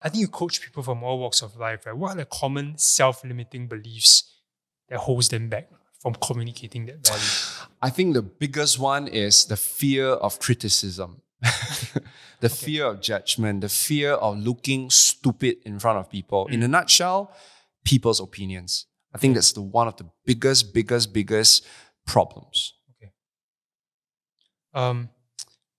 I think you coach people from all walks of life, right? What are the common self-limiting beliefs that holds them back from communicating that value? I think the biggest one is the fear of criticism. The fear of judgment, the fear of looking stupid in front of people. In a nutshell, people's opinions. I think that's one of the biggest problems. Okay.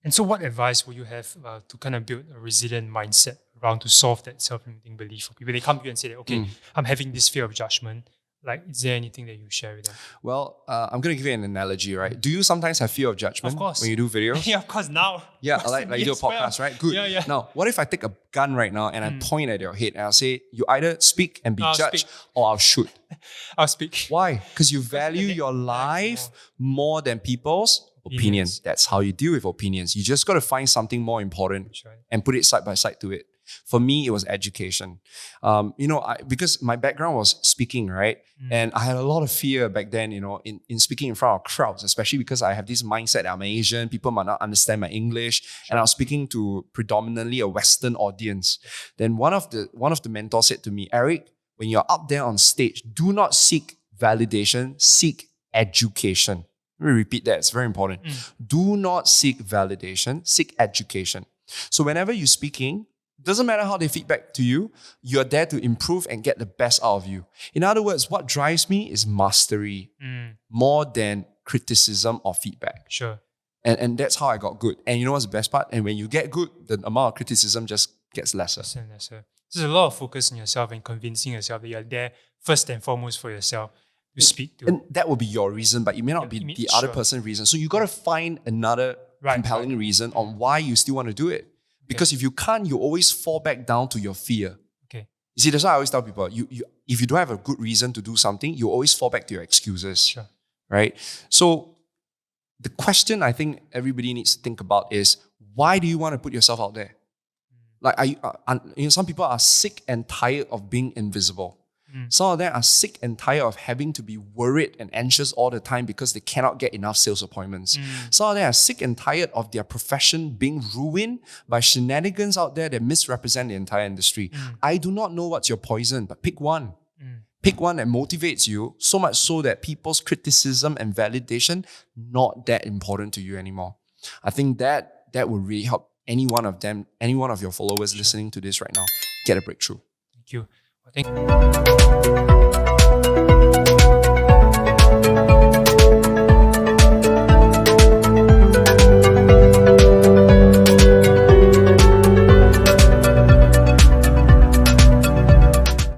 And so what advice would you have to kind of build a resilient mindset around to solve that self-limiting belief for people? They come to you and say that, okay, I'm having this fear of judgment. Like, is there anything that you share with them? Well, I'm going to give you an analogy, right? Do you sometimes have fear of judgment Of course. when you do videos? Yeah, of course, now. Yeah, like you do a podcast, right? Good. Yeah. Now, what if I take a gun right now and I point at your head and I'll say, you either speak and be I'll judged speak. or I'll shoot. I'll speak. Why? Because you value your life more than people's opinions. That's how you deal with opinions. You just got to find something more important and put it side by side to it. For me, it was education. Because my background was speaking, right? And I had a lot of fear back then, in speaking in front of crowds, especially because I have this mindset that I'm Asian, people might not understand my English, and I was speaking to predominantly a Western audience. Then one of the mentors said to me, Eric, when you're up there on stage, do not seek validation, seek education. Let me repeat that, it's very important. Do not seek validation, seek education. So whenever you're speaking, doesn't matter how they feedback to you, you're there to improve and get the best out of you. In other words, what drives me is mastery more than criticism or feedback. Sure. And that's how I got good. And you know what's the best part? And when you get good, the amount of criticism just gets lesser. Lesser. There's a lot of focus on yourself and convincing yourself that you're there first and foremost for yourself to speak to. And that will be your reason, but it may not be the other person's reason. So you got to find another compelling reason on why you still want to do it. Because if you can't, you always fall back down to your fear. Okay. You see, that's why I always tell people, if you don't have a good reason to do something, you always fall back to your excuses. Sure. Right? So the question I think everybody needs to think about is, why do you want to put yourself out there? Like, some people are sick and tired of being invisible. Some of them are sick and tired of having to be worried and anxious all the time because they cannot get enough sales appointments. Some of them are sick and tired of their profession being ruined by shenanigans out there that misrepresent the entire industry. I do not know what's your poison, but pick one. Pick one that motivates you so much so that people's criticism and validation not that important to you anymore. I think that will really help any one of them, any one of your followers listening to this right now, get a breakthrough. Thank you.